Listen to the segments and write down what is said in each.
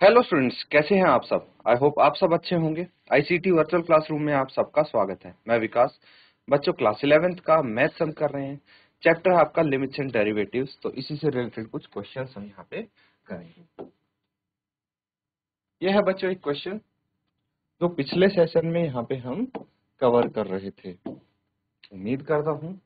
Hello students, कैसे हैं आप सब। आई होप आप सब अच्छे होंगे। आईसीटी वर्चुअल क्लासरूम में आप सबका स्वागत है। मैं विकास। बच्चों, क्लास 11th का मैथ्स हम कर रहे हैं। चैप्टर है आपका लिमिट्स एंड डेरिवेटिव्स। तो इसी से रिलेटेड कुछ क्वेश्चंस हम यहाँ पे करेंगे। यह है बच्चों एक क्वेश्चन जो पिछले सेशन में यहाँ पे हम कवर कर रहे थे। उम्मीद करता हूँ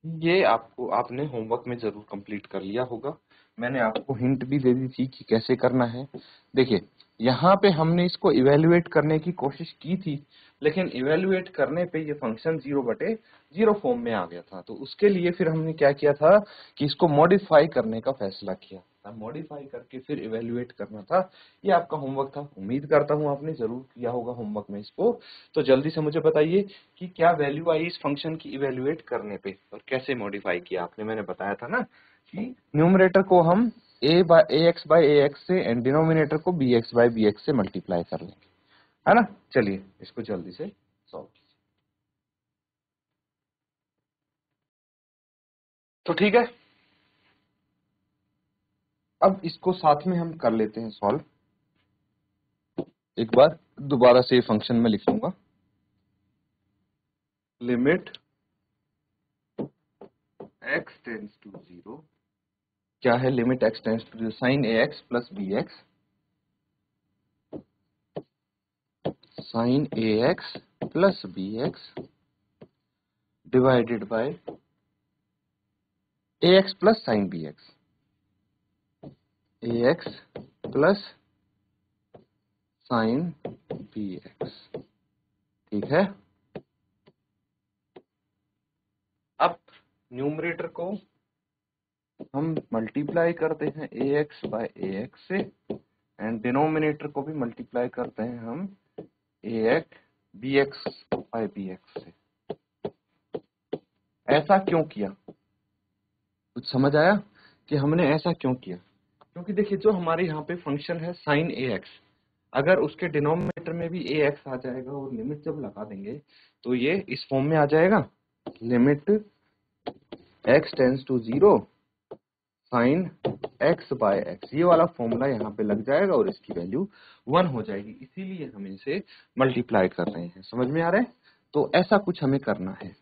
ये आपने होमवर्क में जरूर कंप्लीट कर लिया होगा। मैंने आपको हिंट भी दे दी थी कि कैसे करना है। देखिए, यहाँ पे हमने इसको इवेल्युएट करने की कोशिश की थी, लेकिन इवेल्युएट करने पे ये फंक्शन 0/0 फॉर्म में आ गया था। तो उसके लिए फिर हमने क्या किया था कि इसको मॉडिफाई करने का फैसला किया था। मॉडिफाई करके फिर इवेल्युएट करना था। ये आपका होमवर्क था। उम्मीद करता हूँ आपने जरूर किया होगा होमवर्क में इसको। तो जल्दी से मुझे बताइए कि क्या वैल्यू आई इस फंक्शन की इवेल्युएट करने पे, और कैसे मॉडिफाई किया आपने। मैंने बताया था ना कि न्यूमरेटर को हम ax/ax से एंड डिनोमिनेटर को bx/bx से मल्टीप्लाई कर लेंगे, है ना। चलिए इसको जल्दी से सॉल्व कीजिए। तो ठीक है, अब इसको साथ में हम कर लेते हैं सॉल्व। एक बार दोबारा से फंक्शन में लिख लूंगा। Limit x tends to 0। क्या है limit x tends to 0? Sine ax plus bx, sine ax plus bx divided by ax plus sine bx, ax plus sine bx। ठीक है। अब न्यूमरेटर को हम मल्टीप्लाई करते हैं ax बाय ax से, एंड डिनोमिनेटर को भी मल्टीप्लाई करते हैं हम ax bx बाय bx से। ऐसा क्यों किया, कुछ समझ आया कि हमने ऐसा क्यों किया? क्योंकि देखिए, जो हमारे यहाँ पे फंक्शन है साइन ax, अगर उसके डिनोमिनेटर में भी ax आ जाएगा और लिमिट जब लगा देंगे तो ये इस फॉर्म में आ जाएगा। Limit x tends to 0 sine x by x, ये वाला फॉर्मूला यहाँ पे लग जाएगा और इसकी वैल्यू 1 हो जाएगी। इसीलिए हम इसे मल्टीप्लाई कर रहे हैं। समझ में आ रहा है? तो ऐसा कुछ हमें करना है।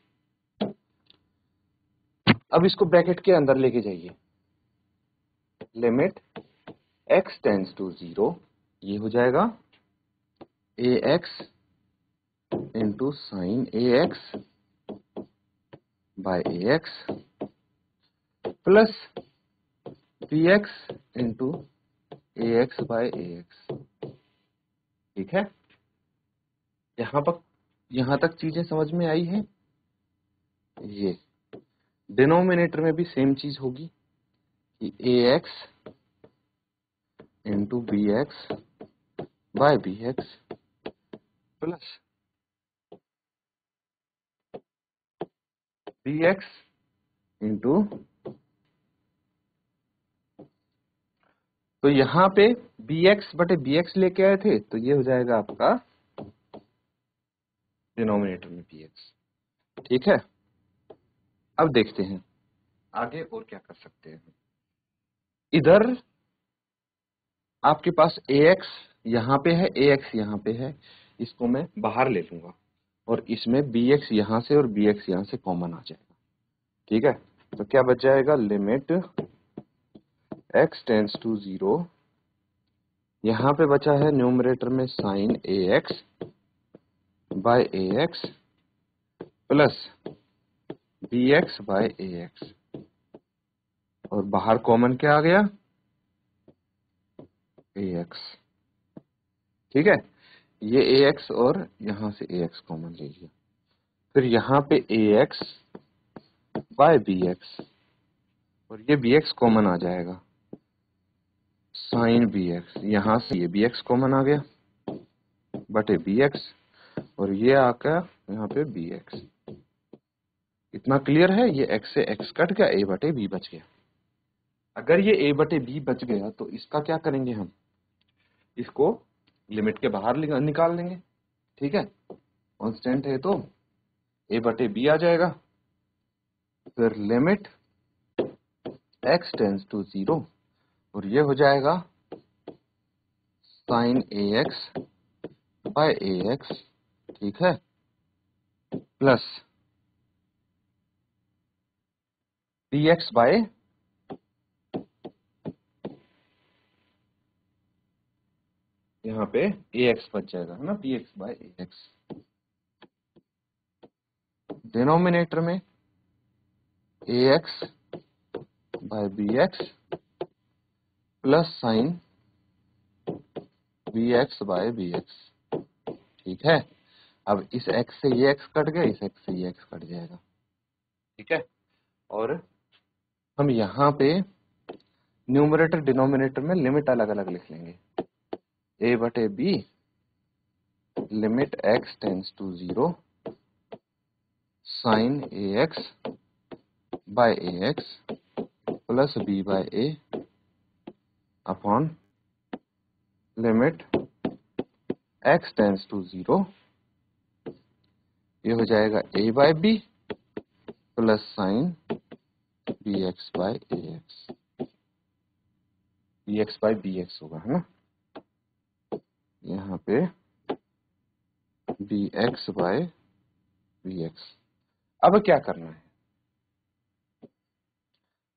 अब इसको ब्रैकेट के अंदर लेके जाइए। लिमिट x टेंड्स टू 0, ये हो जाएगा ax into sine ax by ax plus bx into ax by ax। ठीक है, यहाँ तक चीजें समझ में आई हैं। ये डिनोमिनेटर में भी सेम चीज होगी कि ax into bx by bx plus bx into, तो यहाँ पे bx बटे bx लेके आए थे, तो ये हो जाएगा आपका डिनोमिनेटर में bx। ठीक है, अब देखते हैं आगे और क्या कर सकते हैं। इधर आपके पास ax यहाँ पे है, ax यहाँ पे है, इसको मैं बाहर ले लूंगा और इसमें bx यहाँ से और bx यहाँ से कॉमन आ जाएगा। ठीक है, तो क्या बच जाएगा? लिमिट x टेंड्स टू 0, यहाँ पे बचा है न्यूमरेटर में sine ax by ax plus bx by ax, और बाहर कॉमन क्या आ गया? ax। ठीक है, ये ax और यहाँ से ax कॉमन ले लिया, फिर यहाँ पे ax बाय bx, और ये bx कॉमन आ जाएगा, साइन bx, यहाँ से ये bx कॉमन आ गया बटे bx, और ये आकर यहाँ पे bx। इतना क्लियर है? ये x से x कट गया, a बटे b बच गया। अगर ये a बटे b बच गया तो इसका क्या करेंगे हम? इसको लिमिट के बाहर निकाल लेंगे। ठीक है, कांस्टेंट है तो a बटे b आ जाएगा। फिर लिमिट x टेंड्स टू 0, और ये हो जाएगा sign A X by A x, ठीक है, प्लस बी एक्स बाय यहाँ पे ए एक्स बच जाएगा, है ना, B X by A X. Denominator में A X by B X plus sign B X by B X, ठीक है। अब इस x से ये x कट गया, इस x से ये x कट जाएगा, ठीक है। और हम यहाँ पे न्यूमरेटर डिनोमिनेटर में लिमिट अलग अलग लिख लेंगे। a बटे b limit x tends to 0 sine A X by A X plus b by a upon limit x tends to 0, ये हो जाएगा a by b plus sign B X by A X, B X by B X होगा, है ना, यहाँ पे B X by B X. अब क्या करना है,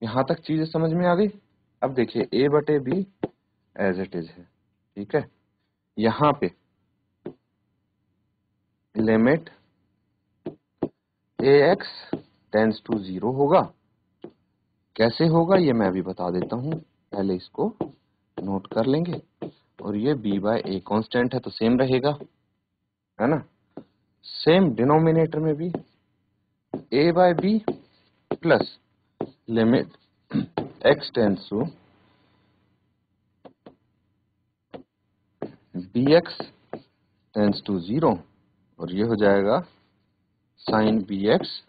यहां तक चीजें समझ में आ गई। अब देखिए a बटे बी एज इट इज है, ठीक है। यहाँ पे limit A X tends to 0 होगा। कैसे होगा ये मैं अभी बता देता हूँ, पहले इसको नोट कर लेंगे। और ये b बाय ए कॉन्स्टेंट है तो सेम रहेगा, है ना। सेम डिनोमिनेटर में भी a by B plus limit x tends to B X tends to 0, और ये हो जाएगा sine B X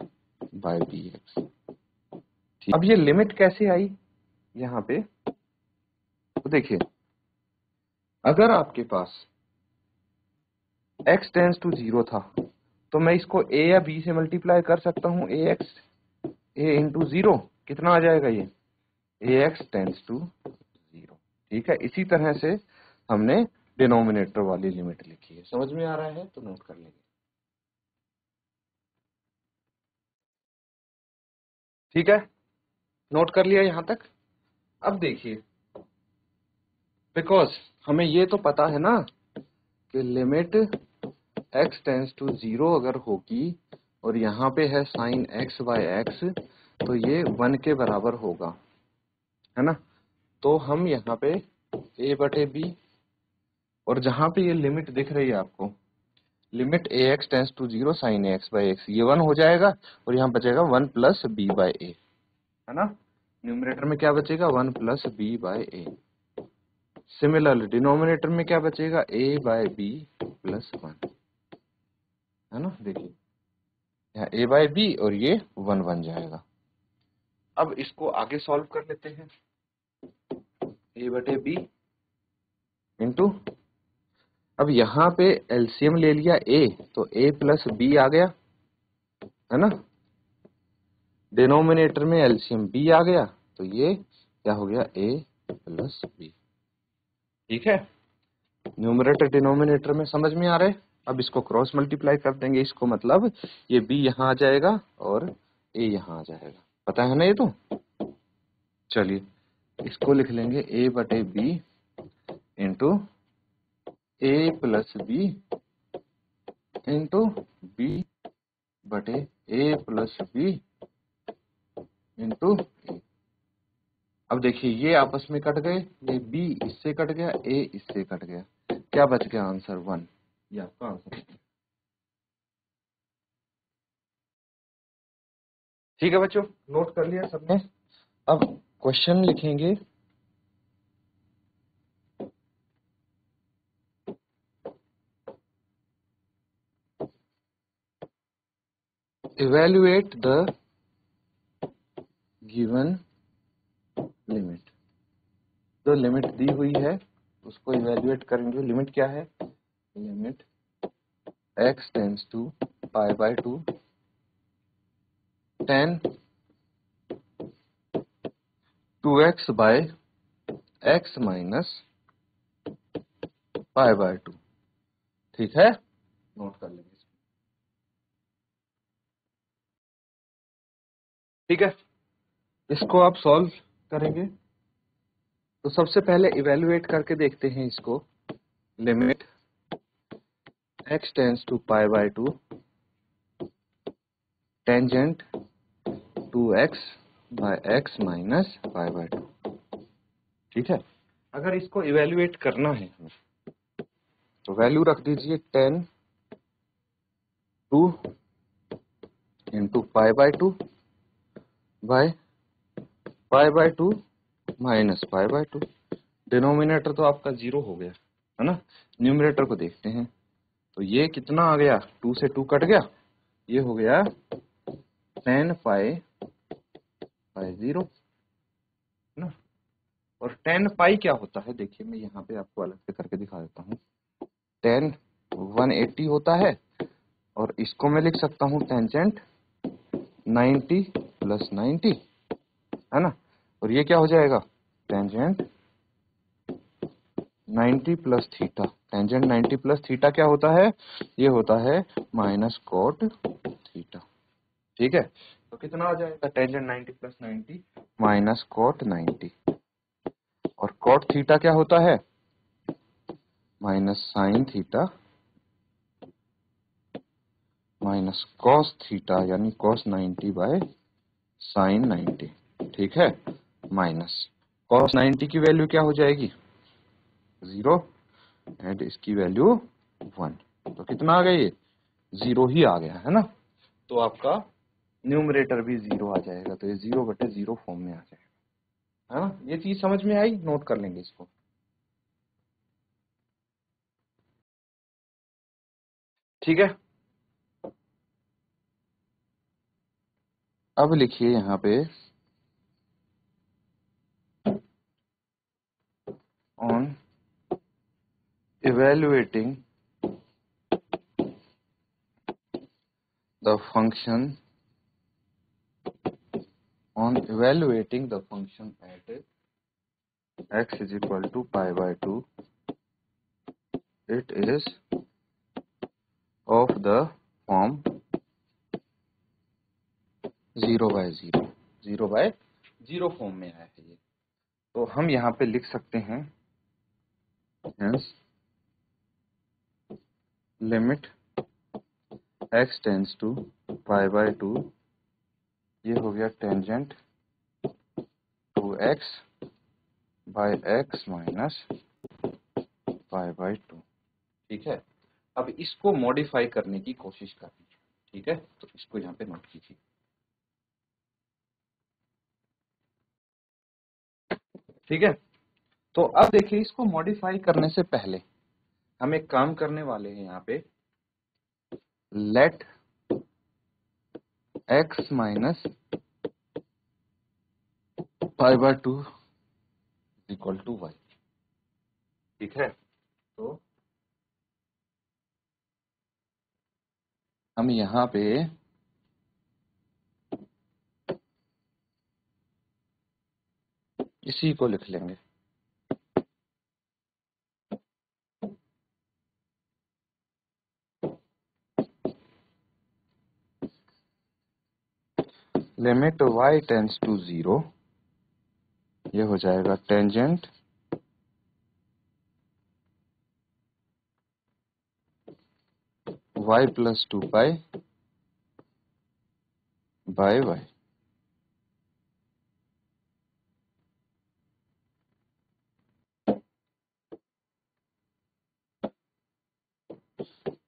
by B X. अब ये लिमिट कैसे आई यहाँ पे, तो देखिए अगर आपके पास x टेंस टू 0 था तो मैं इसको a या b से मल्टीप्लाई कर सकता हूँ। ए एक्स ए इंटू 0 कितना आ जाएगा, ये ए एक्स टेंस टू 0, ठीक है। इसी तरह से हमने डिनोमिनेटर वाली लिमिट लिखी है। समझ में आ रहा है तो नोट कर लेंगे, ठीक है। नोट कर लिया यहां तक। अब देखिए, बिकॉज हमें ये तो पता है ना कि लिमिट x टेंस टू 0 अगर होगी और यहाँ पे है साइन x बाय एक्स, तो ये 1 के बराबर होगा, है ना। तो हम यहाँ पे a बटे b, और जहां पे ये लिमिट दिख रही है आपको, limit A X tends to 0 sine A X by X, ये 1 हो जाएगा और यहाँ बचेगा 1 प्लस बी बाई ए, है ना। न्यूमरेटर में क्या बचेगा, 1 plus B by A. Similarly denominator में क्या बचेगा, a बाय बी प्लस 1, है ना। देखिए यहाँ a बाय बी और ये 1 बन जाएगा। अब इसको आगे सॉल्व कर लेते हैं। a बटे बी इंटू, अब यहाँ पे एलसीएम ले लिया a, तो a प्लस बी आ गया, है ना। डिनोमिनेटर में एलसीएम b आ गया, तो ये क्या हो गया, a प्लस बी, ठीक है। न्यूमरेटर डिनोमिनेटर में समझ में आ रहा है। अब इसको क्रॉस मल्टीप्लाई कर देंगे, इसको मतलब ये b यहाँ आ जाएगा और a यहाँ आ जाएगा, पता है ना ये तो। चलिए इसको लिख लेंगे a बटे बी इंटू ए प्लस बी इंटू बी बटे ए प्लस बी इंटू ए। अब देखिए ये आपस में कट गए, ये b इससे कट गया, a इससे कट गया, क्या बच गया, आंसर 1। ये आपका आंसर है, ठीक है बच्चों, नोट कर लिया सबने। अब क्वेश्चन लिखेंगे, इवेल्युएट द गिवन लिमिट। जो लिमिट दी हुई है उसको इवेल्युएट करेंगे। लिमिट क्या है, limit x tends to pi by 2 tan 2x by x minus pi by 2। ठीक है, नोट कर लेंगे इसको। ठीक है, इसको आप सॉल्व करेंगे तो सबसे पहले इवेल्युएट करके देखते हैं इसको। Limit x tends to pi by 2 tangent 2x by x minus pi by 2। ठीक है, अगर इसको इवेल्युएट करना है तो वैल्यू रख दीजिए 10 2 into pi by 2 by pi by 2 minus pi by 2। Denominator तो आपका 0 हो गया है ना। न्यूमरेटर को देखते हैं तो ये कितना आ गया, 2 से 2 कट गया, ये हो गया 10 पाई बाय 0 ना। और 10 पाई क्या होता है, देखिए मैं यहाँ पे आपको अलग से करके दिखा देता हूँ। 10 180 होता है और इसको मैं लिख सकता हूँ टेंजेंट 90 प्लस 90 है ना। और ये क्या हो जाएगा, tangent 90 plus theta. Tangent 90 plus theta क्या होता है, ये होता है माइनस कॉट थीटा। ठीक है, तो कितना आ जाएगा, टेंजेंट 90 प्लस 90 माइनस कॉट 90। और कॉट थीटा क्या होता है, minus sine theta minus cos theta, यानी कॉस 90 बाय साइन 90। ठीक है, माइनस कॉस 90 की वैल्यू क्या हो जाएगी, 0 एंड इसकी वैल्यू 1। तो कितना आ गया, ये 0 ही आ गया है ना। तो आपका न्यूमरेटर भी 0 आ जाएगा, तो ये 0/0 फॉर्म में आ जाएगा, है ना। ये चीज समझ में आई, नोट कर लेंगे इसको। ठीक है, अब लिखिए यहाँ पे on evaluating the function at x is equal to pi by 2, it is of the form 0/0। 0/0 form में आया है ये, तो हम यहाँ पे लिख सकते हैं hence limit x tends to pi by 2, ये हो गया tangent 2x by x minus pi by 2। ठीक है, अब इसको मॉडिफाई करने की कोशिश करनी है। ठीक है, तो इसको यहाँ पे नोट कीजिए। ठीक है, तो अब देखिए इसको मॉडिफाई करने से पहले हम एक काम करने वाले हैं यहाँ पे, let x minus pi by 2 equal to y। ठीक है, तो हम यहाँ पे इसी को लिख लेंगे, लिमिट y टेंड्स टू 0, ये हो जाएगा tangent y plus 2 pi by y।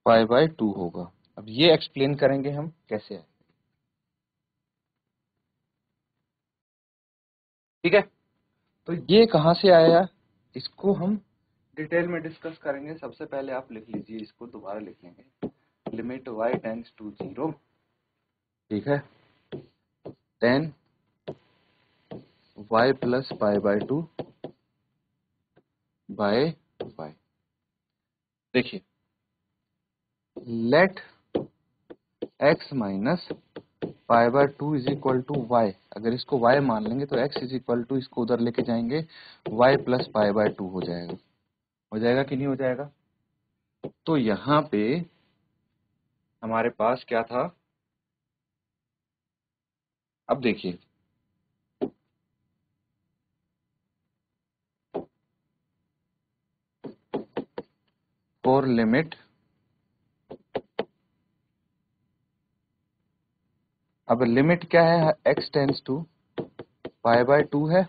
Pi by 2 होगा। अब ये एक्सप्लेन करेंगे हम कैसे है। ठीक है, तो ये कहाँ से आया, इसको हम डिटेल में डिस्कस करेंगे। सबसे पहले आप लिख लीजिए, इसको दोबारा लिख लेंगे, लिमिट y टेंड्स टू 0। ठीक है, 10 y plus pi by 2 by y। देखिए let x minus pi by 2 is equal to y। अगर इसको y मान लेंगे तो x इज इक्वल टू, इसको उधर लेके जाएंगे y प्लस पाई बाय 2 हो जाएगा। हो जाएगा कि नहीं हो जाएगा, तो यहाँ पे हमारे पास क्या था, अब देखिए फॉर लिमिट, अब लिमिट क्या है, x tends to pi by 2 है,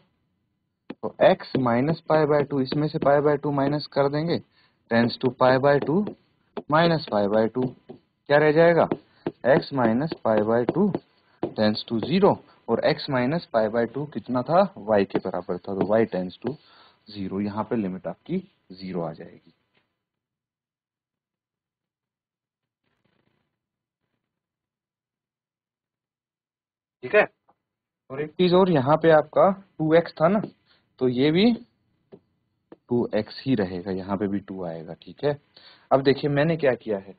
तो x माइनस पाई बाय 2, इसमें से पाई बाय 2 माइनस कर देंगे, tends to pi by 2 minus pi by 2, क्या रह जाएगा, x minus pi by 2 tends to 0, और x माइनस पाई बाय 2 कितना था, y के बराबर था, तो y टेंस टू 0, यहाँ पे लिमिट आपकी 0 आ जाएगी। ठीक है, और एक चीज और, यहाँ पे आपका 2x था ना, तो ये भी 2x ही रहेगा, यहाँ पे भी 2 आएगा। ठीक है, अब देखिए मैंने क्या किया है,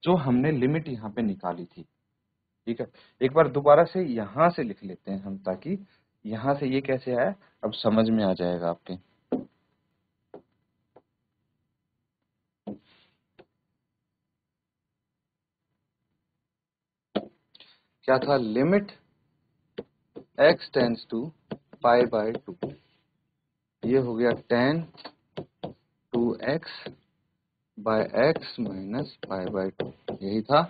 जो हमने लिमिट यहाँ पे निकाली थी, ठीक है, एक बार दोबारा से यहाँ से लिख लेते हैं हम, ताकि यहाँ से ये कैसे आया अब समझ में आ जाएगा आपके। क्या था, limit x tends to pi by 2, ये हो गया tan 2x by x minus pi by 2, यही था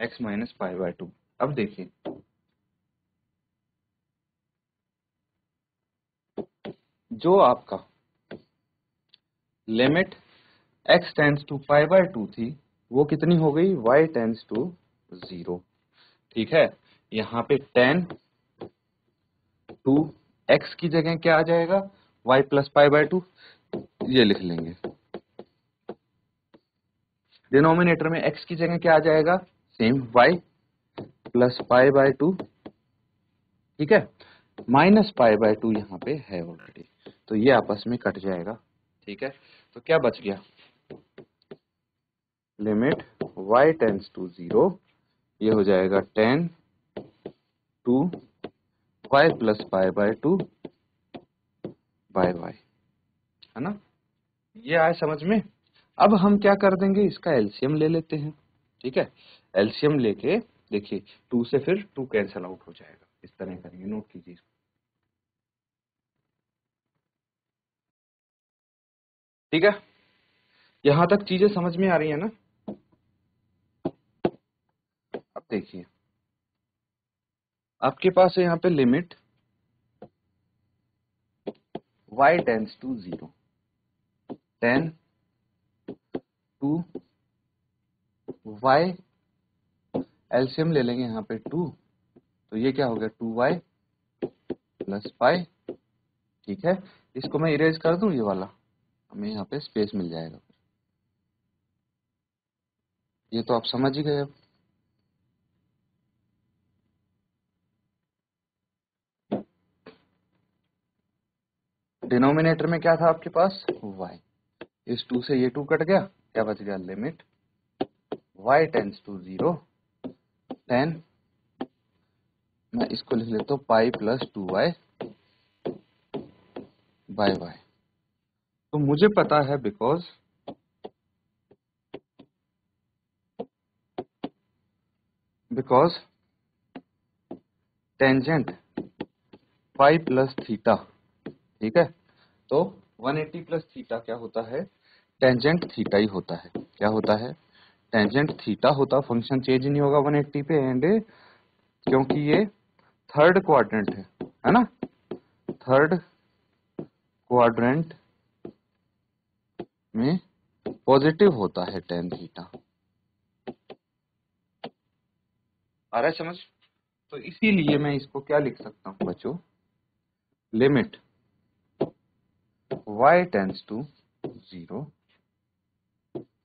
x माइनस पाई बाय 2। अब देखिए जो आपका limit x tends to pi by 2 थी, वो कितनी हो गई, y टेंस टू 0। ठीक है, यहाँ पे tan 2x की जगह क्या आ जाएगा, y प्लस पाई बाय 2, ये लिख लेंगे। डिनोमिनेटर में x की जगह क्या आ जाएगा, same y plus pi by 2। ठीक है, माइनस पाई बाय 2 यहाँ पे है ऑलरेडी, तो ये आपस में कट जाएगा। ठीक है, तो क्या बच गया, लिमिट y टेंस टू 0, ये हो जाएगा tan 2y plus pi by 2 by y, है ना, ये आए समझ में। अब हम क्या कर देंगे, इसका एलसीएम ले लेते हैं। ठीक है, एलसीएम लेके देखिए 2 से फिर 2 कैंसिल आउट हो जाएगा, इस तरह करेंगे, नोट कीजिए। ठीक है, यहां तक चीजें समझ में आ रही है ना। अब देखिए आपके पास है यहाँ पे limit y tends to 0, tan 2y, LCM ले लेंगे यहाँ पे 2, तो ये क्या हो गया 2y प्लस पाई। ठीक है, इसको मैं इरेज कर दूं, ये वाला हमें यहाँ पे स्पेस मिल जाएगा, ये तो आप समझ ही गए अब। डिनोमिनेटर में क्या था आपके पास, y, इस 2 से ये 2 कट गया, क्या बच गया, limit y tends to 0, tan, मैं इसको लिख लेता हूँ pi plus 2y bye y। तो मुझे पता है because tangent phi plus theta. ठीक है, तो 180 प्लस थीटा क्या होता है, टेंजेंट थीटा ही होता है। क्या होता है, टेंजेंट थीटा होता, फंक्शन चेंज नहीं होगा 180 पे, एंड क्योंकि ये थर्ड क्वाड्रेंट है ना, थर्ड क्वाड्रेंट में पॉजिटिव होता है टेन थीटा। आ रहा है समझ, तो इसीलिए मैं इसको क्या लिख सकता हूं बच्चों, limit y tends to 0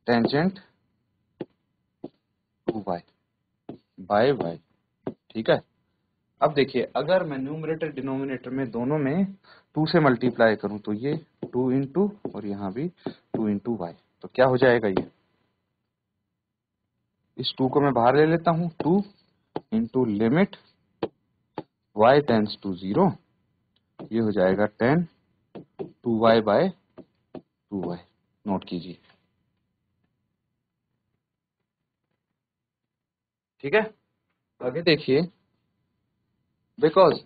tangent two y by y। ठीक है, अब देखिए अगर मैं न्यूमरेटर डिनोमिनेटर में दोनों में 2 से मल्टीप्लाई करूं, तो ये 2 इंटू और यहाँ भी 2 इंटू वाई, तो क्या हो जाएगा, ये इस 2 को मैं बाहर ले लेता हूं, 2 into limit y tends to 0, ये हो जाएगा 10 2y बाय 2y नोट कीजिए। ठीक है, आगे देखिए, बिकॉज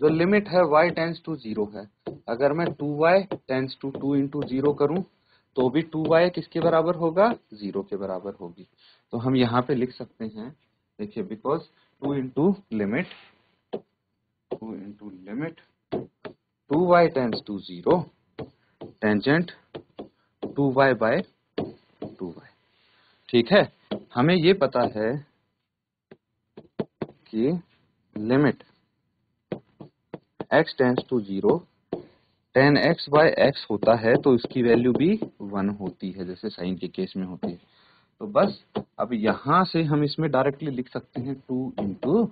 जो लिमिट है y टेंस टू 0 है, अगर मैं 2y टेंस टू 2 इंटू 0 करूं तो भी 2y किसके बराबर होगा, 0 के बराबर होगी। तो हम यहाँ पे लिख सकते हैं, देखिए, because 2 into limit 2y tends to 0 tangent 2y by 2y। ठीक है, हमें ये पता है कि limit x tends to 0 tan x by x होता है, तो इसकी वैल्यू भी 1 होती है, जैसे साइन के केस में होती है। तो बस अब यहां से हम इसमें डायरेक्टली लिख सकते हैं 2 इंटू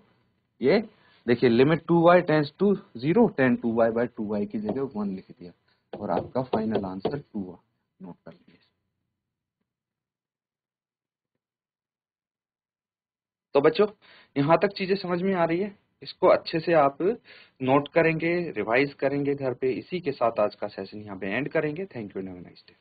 ये, देखिए, limit 2y tends to 0 tan 2y by 2y की जगह 1 लिख दिया, और आपका फाइनल आंसर 2 नोट कर लीजिए। तो बच्चों, यहाँ तक चीजें समझ में आ रही है? इसको अच्छे से आप नोट करेंगे, रिवाइज करेंगे घर पे। इसी के साथ आज का सेशन यहाँ पे एंड करेंगे। Thank you, have a nice day.